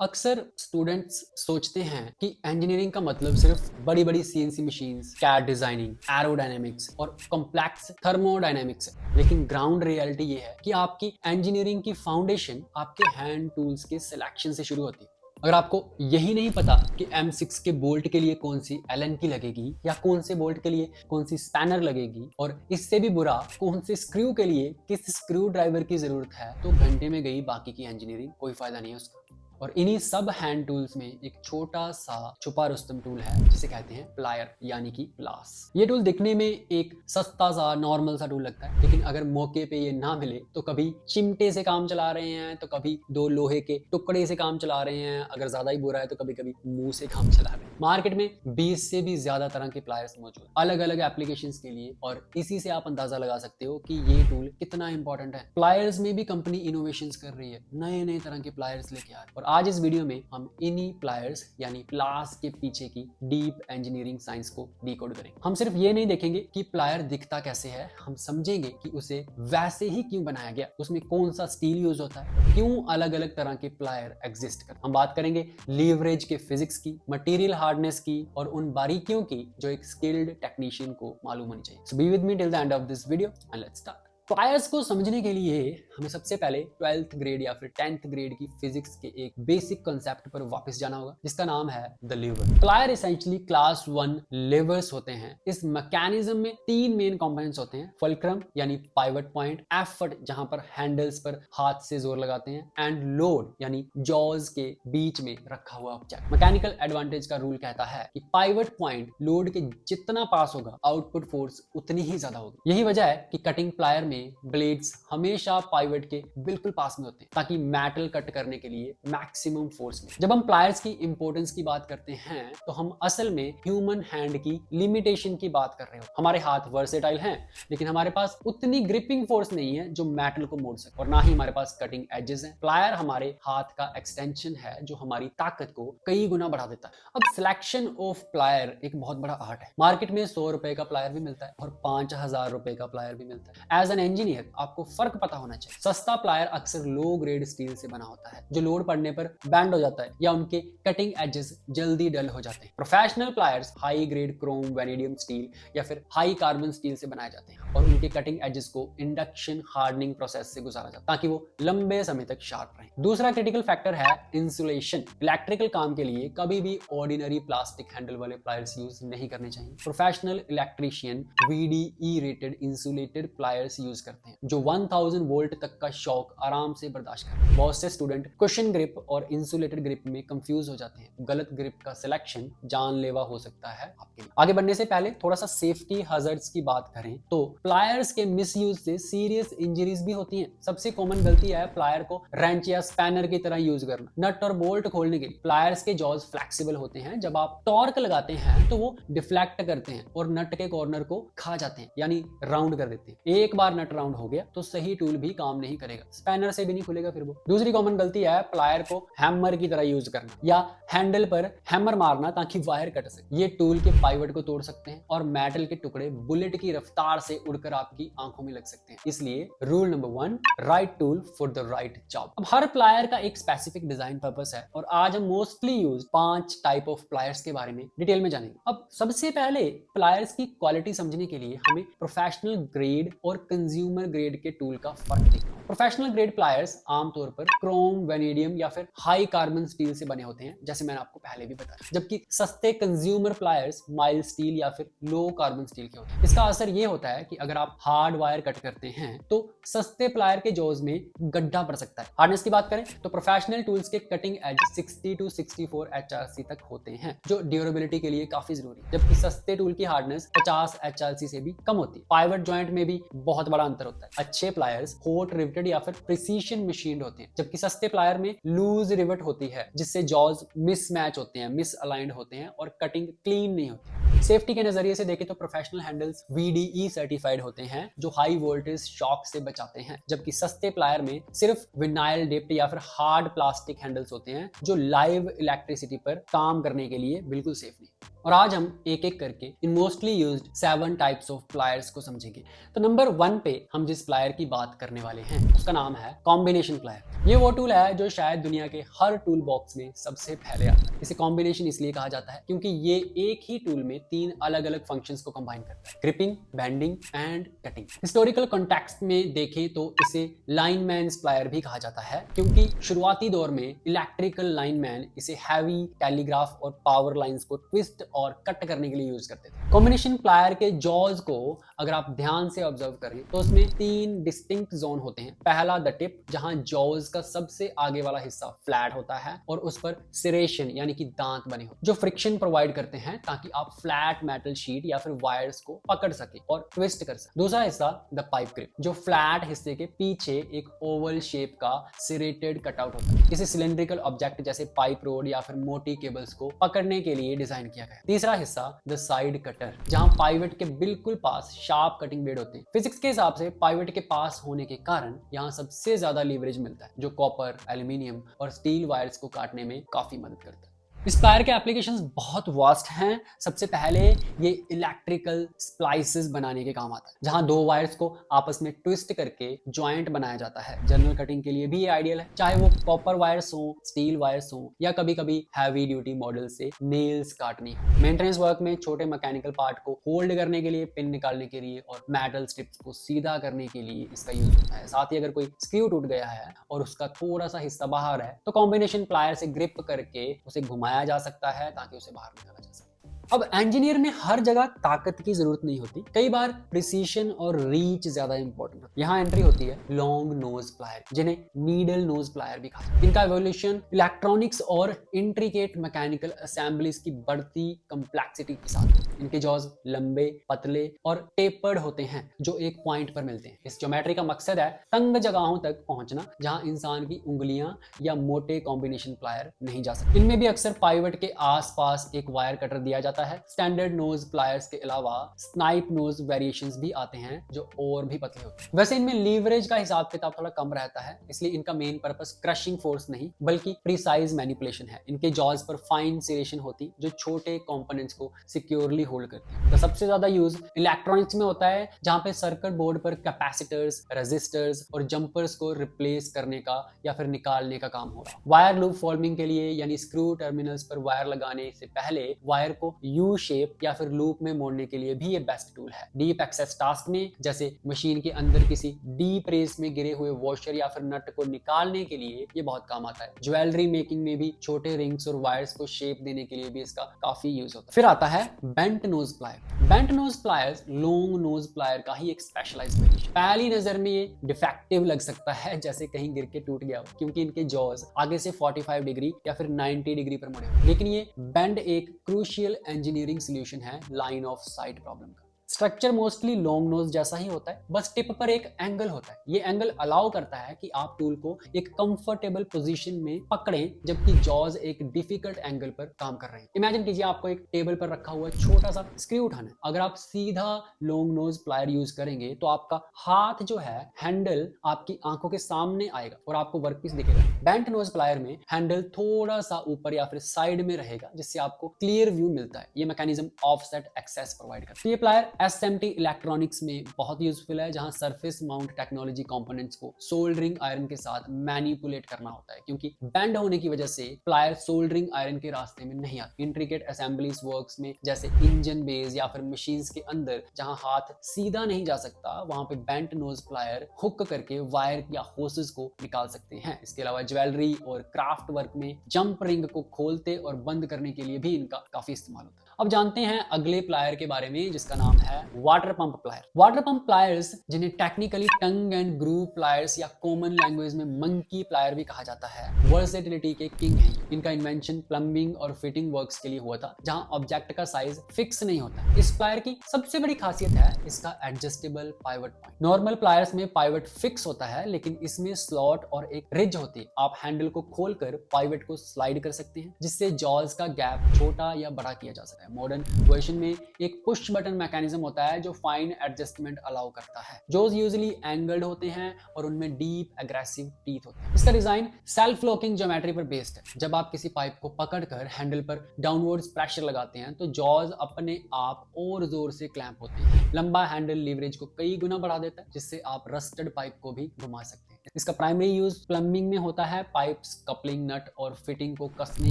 अक्सर स्टूडेंट्स सोचते हैं कि इंजीनियरिंग का मतलब सिर्फ बड़ी बड़ी CNC machines, CAD designing, aerodynamics और कॉम्प्लेक्स थर्मोडायनेमिक्स है। लेकिन ग्राउंड रियलिटी ये है कि आपकी इंजीनियरिंग की फाउंडेशन आपके हैंड टूल्स के सिलेक्शन से शुरू होती है। अगर आपको यही नहीं पता कि M6 के बोल्ट के लिए कौन सी एलन की लगेगी या कौन से बोल्ट के लिए कौन सी स्पैनर लगेगी और इससे भी बुरा कौन से स्क्रू के लिए किस स्क्रू ड्राइवर की जरूरत है, तो घंटे में गई बाकी की इंजीनियरिंग, कोई फायदा नहीं है उसका। और इन्हीं सब हैंड टूल्स में एक छोटा सा छुपा रुस्तम टूल है जिसे कहते हैं प्लायर यानी कि प्लास। ये टूल दिखने में एक सस्ता सा नॉर्मल सा टूल लगता है, लेकिन अगर मौके पे ये ना मिले तो कभी चिमटे से काम चला रहे हैं, तो कभी दो लोहे के टुकड़े से काम चला रहे हैं, अगर ज्यादा ही बुरा है तो कभी कभी मुंह से काम चला रहे हैं। मार्केट में 20 से भी ज्यादा तरह के प्लायर्स मौजूद अलग अलग एप्लीकेशंस के लिए, और इसी से आप अंदाजा लगा सकते हो कि ये टूल कितना इंपॉर्टेंट है। प्लायर्स में भी कंपनी इनोवेशंस कर रही है, नए नए तरह के प्लायर्स लेके आ रही है। और आज इस वीडियो में हम इन्हीं प्लायर्स यानी प्लास के पीछे की डीप इंजीनियरिंग साइंस को डिकोड करेंगे। हम सिर्फ ये नहीं देखेंगे कि प्लायर दिखता कैसे है, हम समझेंगे कि उसे वैसे ही क्यों बनाया गया, उसमें कौन सा स्टील यूज होता है, क्यों अलग अलग तरह के प्लायर एग्जिस्ट करते हैं। हम बात करेंगे लीवरेज के फिजिक्स की, मटेरियल हार्डनेस की और उन बारीकियों की जो एक स्किल्ड टेक्नीशियन को मालूम होनी चाहिए। So be with me till the end of this video and let's start. Pliers को समझने के लिए हमें सबसे पहले 12th ग्रेड या फिर 10th ग्रेड की फिजिक्स के एक बेसिक कॉन्सेप्ट पर वापस जाना होगा, जिसका नाम है the lever. Plier essentially class 1 levers होते हैं। इस मैकेनिज्म में 3 मेन कंपोनेंट्स होते हैं, फुलक्रम यानी पाइवट पॉइंट, एफर्ट जहां पर हैंडल्स पर हाथ से जोर लगाते हैं, एंड लोड यानी जॉज के बीच में रखा हुआ ऑब्जेक्ट। मैकेनिकल एडवांटेज का रूल कहता है कि पाइवट पॉइंट लोड के जितना पास होगा, आउटपुट फोर्स उतनी ही ज्यादा होगी। यही वजह है कि कटिंग प्लायर में ब्लेड्स हमेशा पाइवट के बिल्कुल पास में होते हैं, ताकि मेटल कट करने के लिए मैक्सिमम फोर्स मिले। जब हम प्लायर्स की इंपॉर्टेंस की बात करते हैं तो हम असल में ह्यूमन हैंड की लिमिटेशन की बात कर रहे हो। हमारे हाथ वर्सेटाइल हैं, लेकिन हमारे पास उतनी ग्रिपिंग फोर्स नहीं है जो मेटल को मोड़ सके, और ना ही हमारे पास कटिंग एजेस हैं। प्लायर हमारे हाथ का एक्सटेंशन है जो हमारी ताकत को कई गुना बढ़ा देता है। अब सिलेक्शन ऑफ प्लायर एक बहुत बड़ा आर्ट है। मार्केट में 100 रुपए का प्लायर भी मिलता है और 5000 रुपए का प्लायर भी मिलता है। एज एन इंजीनियर आपको फर्क पता होना चाहिए। सस्ता प्लायर अक्सर लो ग्रेड स्टील से बना होता है जो लोड पड़ने पर बैंड हो जाता है या उनके कटिंग एजेस जल्दी डल हो जाते हैं। Professional pliers high grade Chrome, vanadium steel या फिर हाई कार्बन स्टील से बनाए जाते हैं और उनके कटिंग एजेस को इंडक्शन हार्डनिंग प्रोसेस से गुजारा जाता है ताकि वो लंबे समय तक शार्प रहें। दूसरा क्रिटिकल फैक्टर है इंसुलेशन। इलेक्ट्रिकल काम के लिए कभी भी ऑर्डिनरी प्लास्टिक हैंडल वाले प्लायर्स यूज नहीं करने चाहिए। Professional electrician VDE rated insulated pliers use करते हैं जो 1000 वोल्ट तक का शॉक आराम से बर्दाश्त करते हैं। बहुत से स्टूडेंट कुशन ग्रिप और इंसुलेटेड ग्रिप में कंफ्यूज हो जाते हैं। गलत ग्रिप का सिलेक्शन जानलेवा हो सकता है आपके लिए। आगे बढ़ने से पहले थोड़ा सा सेफ्टी हजार्ड्स की बात करें तो प्लायर्स के मिसयूज से सीरियस इंजरीज भी होती हैं। सबसे कॉमन गलती है प्लायर को रेंच या स्पैनर की तरह यूज करना। नट और बोल्ट खोलने के लिए प्लायर्स के जॉज फ्लेक्सिबल होते हैं। जब आप टॉर्क लगाते हैं तो वो डिफ्लेक्ट करते हैं और नट के कॉर्नर को खा जाते हैं, यानी राउंड कर देते हैं। एक बार नट राउंड हो गया तो सही टूल भी काम नहीं करेगा, स्पैनर से भी नहीं खुलेगा फिर वो। दूसरी कॉमन गलती है प्लायर को हैमर की तरह यूज करना या हैंडल पर हैमर मारना ताकि वायर कट सके। ये टूल के पाइवट को तोड़ सकते हैं और मेटल के टुकड़े बुलेट की रफ्तार से उड़कर आपकी आंखों में लग सकते हैं। इसलिए rule number 1, right tool for the right job. अब हर प्लायर का एक स्पेसिफिक डिजाइन पर्पस है और आज हम mostly use 5 type of pliers के बारे में डिटेल में जानेंगे। अब सबसे पहले प्लायर्स की क्वालिटी समझने के लिए हमें प्रोफेशनल ग्रेड और कंज्यूमर ग्रेड के टूल का फर्क देखना। प्रोफेशनल ग्रेड प्लायर्स आमतौर पर क्रोम, वैनेडियम या फिर हाई कार्बन स्टील से बने होते हैं, जैसे मैंने आपको पहले भी बताया, जबकि सस्ते कंज्यूमर प्लायर्स माइल्ड स्टील या फिर लो कार्बन स्टील के होते हैं। इसका असर ये होता है कि अगर आप हार्ड वायर कट करते हैं तो सस्ते प्लायर के जॉज में गड्ढा पड़ सकता है। हार्डनेस की बात करें तो प्रोफेशनल टूल्स के कटिंग एज 60 to 64 HRC तक होते हैं, जो ड्यूरेबिलिटी के लिए काफी जरूरी है, जबकि सस्ते टूल की हार्डनेस 50 HRC से भी कम होती है। पाइवट जॉइंट में भी बहुत बड़ा अंतर होता है। अच्छे प्लायर्स हॉट रिवेटेड या फिर प्रिसीशन मशीन्ड होते हैं, जबकि सस्ते प्लायर में लूज रिवेट होती है जिससे जॉज मिसमैच होते हैं, मिसअलाइंड होते हैं और कटिंग क्लीन नहीं होती। सेफ्टी के नजरिए से देखें तो प्रोफेशनल हैंडल्स VDE सर्टिफाइड होते हैं जो हाई वोल्टेज शॉक से बचाते हैं, जबकि सस्ते प्लायर में सिर्फ विनाइल डिप्ड या फिर हार्ड प्लास्टिक हैंडल्स होते हैं जो लाइव इलेक्ट्रिसिटी पर काम करने के लिए बिल्कुल सेफ नहीं। और आज हम एक एक करके इन mostly used 7 types of pliers को समझेंगे। तो नंबर 1 पे हम जिस प्लायर की बात करने वाले हैं उसका नाम है कॉम्बिनेशन प्लायर। ये वो टूल है जो शायद दुनिया के हर टूल बॉक्स में सबसे पहले आता है। इसे कॉम्बिनेशन इसलिए कहा जाता है क्योंकि ये एक ही टूल में 3 अलग अलग फंक्शंस को कंबाइन करता है, gripping, bending and cutting. Historical context में देखें तो इसे लाइनमैन प्लायर भी कहा जाता है क्योंकि शुरुआती दौर में इलेक्ट्रिकल लाइनमैन इसे हैवी टेलीग्राफ और पावर लाइंस को ट्विस्ट और कट करने के लिए यूज करते थे। कॉम्बिनेशन प्लायर के जॉज को अगर आप ध्यान से ऑब्जर्व करें तो उसमें 3 डिस्टिंक्ट जोन होते हैं। पहला द टिप, जहां जॉज का सबसे आगे वाला हिस्सा फ्लैट होता है और उस पर सिरेशन यानी कि दांत बने होते हैं जो फ्रिक्शन प्रोवाइड करते हैं ताकि आप फ्लैट मेटल शीट या फिर वायर्स को पकड़ सके और ट्विस्ट कर सके। दूसरा हिस्सा द पाइप ग्रिप, जो फ्लैट हिस्से के पीछे एक ओवल शेप का सिरेटेड कटआउट होता है। इसे सिलेंड्रिकल ऑब्जेक्ट जैसे पाइप रोड या फिर मोटी केबल्स को पकड़ने के लिए डिजाइन किया गया है। तीसरा हिस्सा द साइड कटर, जहां पाइवट के बिल्कुल पास शार्प कटिंग ब्लेड होते हैं। फिजिक्स के हिसाब से पाइवट के पास होने के कारण यहाँ सबसे ज्यादा लीवरेज मिलता है जो कॉपर, एल्यूमिनियम और स्टील वायर्स को काटने में काफी मदद करता है। इस प्लायर के एप्लीकेशंस बहुत वास्ट हैं। सबसे पहले ये इलेक्ट्रिकल स्प्लाइसेस बनाने के काम आता है, जहां 2 वायर्स को आपस में ट्विस्ट करके जॉइंट बनाया जाता है। जनरल कटिंग के लिए भी ये आइडियल है, चाहे वो कॉपर वायर्स हो, स्टील वायर्स हो या कभी कभी हैवी ड्यूटी मॉडल से नेल्स काटनी हो। मेंटेनेंस वर्क में छोटे मैकेनिकल पार्ट को होल्ड करने के लिए, पिन निकालने के लिए और मेटल स्ट्रिप्स को सीधा करने के लिए इसका यूज होता है। साथ ही अगर कोई स्क्रू टूट गया है और उसका थोड़ा सा हिस्सा बाहर है तो कॉम्बिनेशन प्लायर से ग्रिप करके उसे घुमाया जा सकता है ताकि उसे बाहर निकाला जा सके। अब इंजीनियर में हर जगह ताकत की जरूरत नहीं होती, कई बार प्रिसीशन और रीच ज्यादा इंपॉर्टेंट होती है। यहाँ एंट्री होती है लॉन्ग नोज प्लायर, जिन्हें नीडल नोज प्लायर भी कहा जाता है। इनका एवोल्यूशन इलेक्ट्रॉनिक्स और इंट्रिकेट मैकेनिकल असेंबलीज की बढ़ती कंप्लेक्सिटी के साथ। इनके जॉज लंबे, पतले और टेपर्ड होते हैं जो एक पॉइंट पर मिलते हैं। इस ज्योमेट्री का मकसद है तंग जगहों तक पहुंचना जहां इंसान की उंगलियां या मोटे कॉम्बिनेशन प्लायर नहीं जा सकते। इनमें भी अक्सर पाइवट के आसपास एक वायर कटर दिया जाता है। स्टैंडर्ड नोज प्लायर्स के अलावा स्नाइप नोज वेरिएशंस भी आते हैं जो और भी पतले होते हैं। वैसे इनमें लीवरेज का हिसाब किताब थोड़ा कम रहता है, इसलिए इनका मेन पर्पस क्रशिंग फोर्स नहीं बल्कि प्रिसाइज मैनिपुलेशन है। इनके जॉज पर फाइन सिरेशन होती जो छोटे कंपोनेंट्स को सिक्योरली होल्ड करती है। तो सबसे ज्यादा यूज इलेक्ट्रॉनिक्स में होता है, जहां पे सर्किट बोर्ड पर कैपेसिटर्स, रेजिस्टर्स और जंपर्स को रिप्लेस करने का या फिर निकालने का काम हो रहा है। वायर लूप फॉर्मिंग के लिए यानी स्क्रू टर्मिनल्स पर वायर लगाने से पहले वायर को यू शेप या फिर लूप में मोड़ने के लिए भी ये बेस्ट टूल है। डीप एक्सेस टास्क में, जैसे मशीन के अंदर किसी डीप रेस में गिरे हुए वॉशर या फिर नट को निकालने के लिए ये बहुत काम आता है। ज्वेलरी मेकिंग में भी छोटे रिंग्स और वायर्स को शेप देने के लिए भी इसका काफी यूज होता है। फिर आता है bent nose plier. Bent nose pliers long nose plier का ही एक स्पेशलाइज्ड वेरिएशन। पहली नजर में ये डिफेक्टिव लग सकता है, जैसे कहीं गिर के टूट गया हो, क्योंकि इनके जॉज आगे से 45 डिग्री या फिर 90 डिग्री पर मुड़े हो। लेकिन ये बेंड एक क्रूशियल इंजीनियरिंग सॉल्यूशन है लाइन ऑफ साइट प्रॉब्लम का। स्ट्रक्चर मोस्टली लॉन्ग नोज जैसा ही होता है, बस टिप पर एक एंगल होता है। ये एंगल अलाउ करता है कि आप टूल को एक कंफर्टेबल पोजीशन में पकड़ें जबकि जॉज एक डिफिकल्ट एंगल पर काम कर रहे हैं। इमेजिन कीजिए आपको एक टेबल पर रखा हुआ छोटा सा स्क्रू उठाना है। अगर आप सीधा लॉन्ग नोज प्लायर यूज करेंगे तो आपका हाथ जो है, हैंडल आपकी आंखों के सामने आएगा और आपको वर्कपीस दिखेगा। बेंट नोज प्लायर में हैंडल थोड़ा सा ऊपर या फिर साइड में रहेगा, जिससे आपको क्लियर व्यू मिलता है। ये मैकेनिज्म ऑफसेट एक्सेस प्रोवाइड करता है। ये प्लायर SMT इलेक्ट्रॉनिक्स में बहुत यूजफुल है, जहां सरफेस माउंट टेक्नोलॉजी कंपोनेंट्स को सोल्डरिंग आयरन के साथ मैनिपुलेट करना होता है, क्योंकि बेंड होने की वजह से प्लायर सोल्डरिंग आयरन के रास्ते में नहीं आती। इंट्रिकेट असेंबलीज वर्क्स में, जैसे इंजन बेस या फिर मशीन्स के अंदर जहां हाथ सीधा नहीं जा सकता, वहां पे बेंट नोज प्लायर हुक करके वायर या होसेस को निकाल सकते हैं। इसके अलावा ज्वेलरी और क्राफ्ट वर्क में जंप रिंग को खोलते और बंद करने के लिए भी इनका काफी इस्तेमाल होता है। अब जानते हैं अगले प्लायर के बारे में, जिसका नाम है water pump plier. Water pump pliers, जिन्हें technically tongue and groove pliers या कॉमन लैंग्वेज में मंकी प्लायर भी कहा जाता है, वर्सेटिलिटी के किंग हैं। इनका इन्वेंशन प्लम्बिंग और फिटिंग वर्क्स के लिए हुआ था, जहां ऑब्जेक्ट का साइज फिक्स नहीं होता। इस प्लायर की सबसे बड़ी खासियत है इसका adjustable pivot point. Normal pliers में पाइवट फिक्स होता है, लेकिन इसमें स्लॉट और एक रिज होती है। आप हैंडल को खोलकर पाइवट को स्लाइड कर सकते हैं, जिससे जॉज का गैप छोटा या बड़ा किया जा सकता है। मॉडर्न वर्जन में एक पुश बटन मैकेनिज्म मैकेनिज्म होता है जो फाइन एडजस्टमेंट अलाउ करता है। जॉज यूजुअली एंगल्ड होते हैं और उनमें डीप एग्रेसिव टीथ होते हैं। इसका डिजाइन सेल्फ लॉकिंग ज्योमेट्री पर बेस्ड है। जब आप किसी पाइप को पकड़कर हैंडल पर डाउनवर्ड्स प्रेशर लगाते हैं तो जॉज अपने आप और जोर से क्लैंप होते हैं। लंबा हैंडल लीवरेज को कई गुना बढ़ा देता है, जिससे आप रस्टेड पाइप को भी घुमा सकते हैं। इसका प्राइमरी यूज प्लम्बिंग में होता है, पाइप्स, कपलिंग नट और फिटिंग को कसने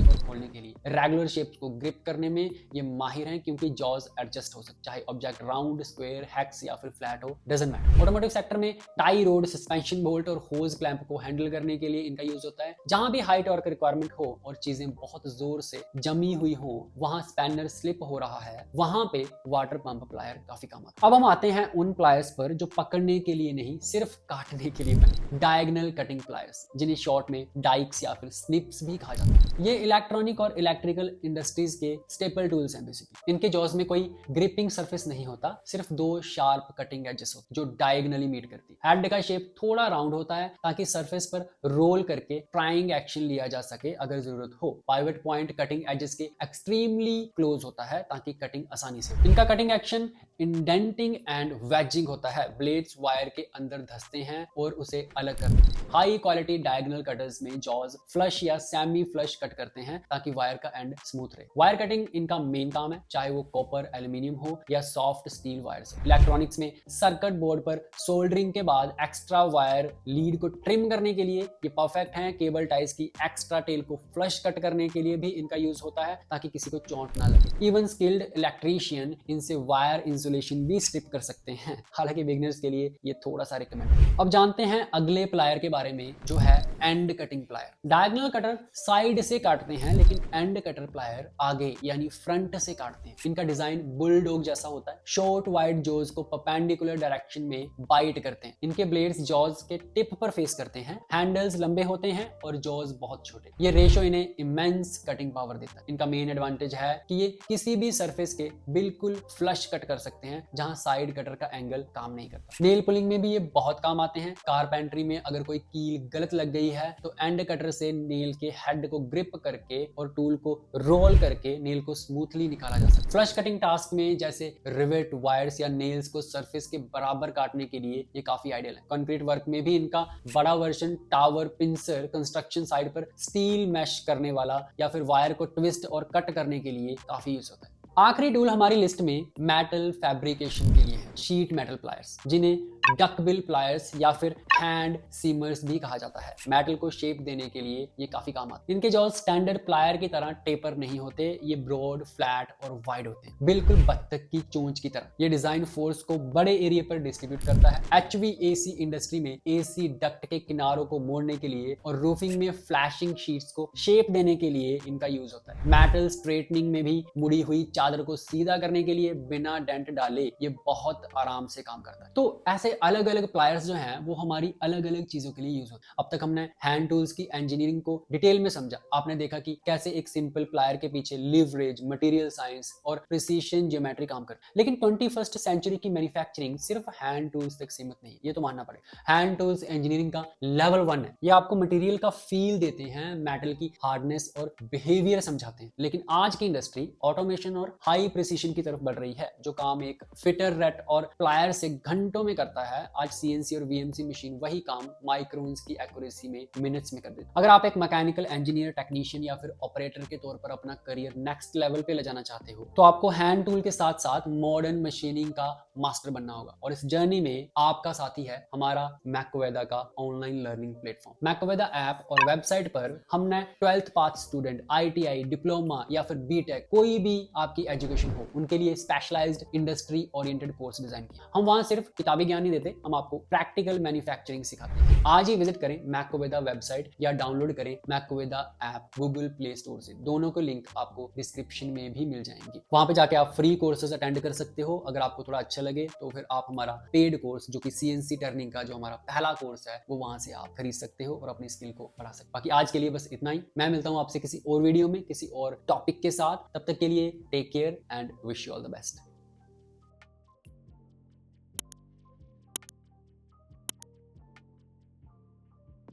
और खोलने के लिए। रेगुलर शेप्स को ग्रिप करने में ये माहिर हैं क्योंकि जॉज एडजस्ट हो सकते हैं, चाहे ऑब्जेक्ट राउंड, स्क्वायर, हेक्स या फिर फ्लैट हो, डजंट मैटर। ऑटोमोटिव सेक्टर में टाई रोड, सस्पेंशन बोल्ट और होज क्लैंप को हैंडल करने के लिए इनका यूज होता है। जहां भी हाई टॉर्क रिक्वायरमेंट हो और चीजें बहुत जोर से जमी हुई हो, वहां स्पैनर स्लिप हो रहा है, वहां पे वाटर पंप प्लायर काफी काम आता है। अब हम आते हैं उन प्लायर्स पर जो पकड़ने के लिए नहीं, सिर्फ काटने के लिए बने। डायगोनल कटिंग प्लायर्स, जिन्हें शॉर्ट में डाइक्स या फिर स्निप्स भी कहा जाता है। ये इलेक्ट्रॉनिक और इलेक्ट्रिकल इंडस्ट्रीज के स्टेपल टूल्स हैं बेसिकली। इनके जॉज में कोई ग्रिपिंग सरफेस नहीं होता, सिर्फ दो शार्प कटिंग एजेस होते हैं जो डायगोनली मीट करती है। हेड का शेप थोड़ा राउंड होता है ताकि सरफेस पर रोल करके ट्राइंग एक्शन लिया जा सके अगर जरूरत हो। पाइवट पॉइंट कटिंग एजेस के एक्सट्रीमली क्लोज होता है ताकि कटिंग आसानी से। इनका cutting action indenting and waging होता है। ब्लेड्स वायर के अंदर धंसते हैं और उसे अलग कर देते हैं। हाई क्वालिटी डायगोनल कटर्स में जॉज फ्लश या सेमी फ्लश कट करते हैं ताकि वायर का एंड स्मूथ रहे। वायर कटिंग इनका मेन काम है, चाहे वो कॉपर, एल्यूमिनियम हो या सॉफ्ट स्टील वायर्स। इलेक्ट्रॉनिक्स में सर्किट बोर्ड पर सोल्डरिंग के बाद एक्स्ट्रा वायर लीड को ट्रिम करने के लिए ये परफेक्ट हैं। केबल टाइज की एक्स्ट्रा टेल को फ्लश कट करने के लिए भी इनका यूज होता है ताकि किसी को चोट ना लगे। इवन स्किल्ड इलेक्ट्रीशियन इनसे वायर इंसुलेशन भी स्ट्रिप कर सकते हैं, हालांकि बिगिनर्स के लिए ये थोड़ा सा रिकमेंडेड। अब जानते हैं अगले प्लायर के बारे में जो है and cutting plier. Diagonal cutter side से काटते हैं लेकिन एंड कटर प्लायर आगे यानी फ्रंट से काटते हैं। इनका डिजाइन बुलडॉग जैसा होता है। शॉर्ट वाइड जॉज को परपेंडिकुलर डायरेक्शन में बाइट करते हैं। इनके ब्लेड्स जॉज के टिप पर फेस करते हैं। हैंडल्स लंबे होते हैं और जॉज बहुत छोटे। ये रेशो इन्हें इमेंस कटिंग पावर देता है। इनका मेन एडवांटेज है कि ये किसी भी सरफेस के बिल्कुल फ्लश कट कर सकते हैं जहां साइड कटर का एंगल काम नहीं करता। नेल पुलिंग में भी ये बहुत काम आते हैं। कारपेंट्री में अगर कोई कील गलत लग गई है तो एंड कटर से नेल के हेड को ग्रिप करके और टूल को रोल करके नेल को स्मूथली निकाला जा सकता है। फ्लश कटिंग टास्क में जैसे रिवेट, वायर्स या नेल्स को सरफेस के बराबर काटने के लिए ये काफी आइडियल है। कंक्रीट वर्क में भी इनका बड़ा version tower pincer construction side पर स्टील मैश करने वाला या फिर वायर को ट्विस्ट और कट करने के लिए काफी यूज होता है। आखिरी टूल हमारी लिस्ट में मेटल फैब्रिकेशन के लिए है, शीट मेटल प्लायर्स, जिन्हें डकबिल प्लायर्स या फिर हैंड सीमर्स भी कहा जाता है। मेटल को शेप देने के लिए ये काफी काम आते हैं। इनके जॉज स्टैंडर्ड प्लायर की तरह टेपर नहीं होते, ये ब्रॉड, फ्लैट और वाइड होते हैं, बिल्कुल बत्तख की चोंच की तरह। ये डिजाइन फोर्स को बड़े एरिया पर डिस्ट्रीब्यूट करता है। HVAC इंडस्ट्री में एसी डक्ट के किनारों को मोड़ने के लिए और रूफिंग में फ्लैशिंग शीट्स को शेप देने के लिए इनका यूज होता है। मेटल स्ट्रेटनिंग में भी मुड़ी हुई चादर को सीधा करने के लिए बिना डेंट डाले ये बहुत आराम से काम करता है। तो ऐसे अलग अलग प्लायर्स जो हैं वो हमारी अलग अलग चीजों के लिए यूज होते हैं। अब तक हमने हैंड टूल्स की इंजीनियरिंग को डिटेल में समझा। आपने देखा कि कैसे एक सिंपल प्लायर के पीछे लीवरेज, मटेरियल साइंस और प्रिसीजन ज्योमेट्री काम करती है। लेकिन 21st सेंचुरी की मैन्युफैक्चरिंग सिर्फ हैंड टूल्स तक सीमित नहीं, ये तो मानना पड़ेगा। हैंड टूल्स इंजीनियरिंग का लेवल 1 है। ये आपको मटेरियल का फील देते हैं, मेटल की हार्डनेस और बिहेवियर समझाते हैं। लेकिन आज की इंडस्ट्री ऑटोमेशन और हाई प्रिसीजन की तरफ बढ़ रही है। जो काम एक फिटर, रेट और प्लायर से घंटों में करता है, आज CNC और VMC मशीन वही काम माइक्रोन्स की एक्यूरेसी में मिनट्स में कर देती है। अगर आप एक मैकेनिकल इंजीनियर, टेक्नीशियन या फिर ऑपरेटर के तौर पर अपना करियर नेक्स्ट लेवल पे ले जाना चाहते हो तो आपको हैंड टूल के साथ साथ मॉडर्न मशीनिंग का मास्टर बनना होगा। और इस जर्नी में आपका साथी है हमारा मैकवेदा का ऑनलाइन लर्निंग प्लेटफॉर्म। मैकवेदा ऐप और वेबसाइट पर हमने 12th पास स्टूडेंट, ITI, डिप्लोमा या फिर BTech, कोई भी आपकी एजुकेशन हो, उनके लिए specialized industry oriented course design किया। हम वहां सिर्फ किताबी ज्ञान नहीं देते, हम आपको प्रैक्टिकल मैन्युफैक्चरिंग सिखाते हैं। आज ही विजिट करें मैकवेदा वेबसाइट या डाउनलोड करें मैकवेदा ऐप गूगल प्ले स्टोर से। दोनों को लिंक आपको डिस्क्रिप्शन में भी मिल जाएंगी। वहां पे जाके आप फ्री कोर्सेज अटेंड कर सकते हो। अगर आपको थोड़ा अच्छा लगे तो फिर आप हमारा पेड कोर्स जो कि CNC टर्निंग का जो हमारा पहला कोर्स है वो वहां से आप खरीद सकते हो और अपनी स्किल को बढ़ा सकते हो। बाकी आज के लिए बस इतना ही। मैं मिलता हूं आपसे किसी और वीडियो में किसी और टॉपिक के साथ। तब तक के लिए take care and wish you all the best.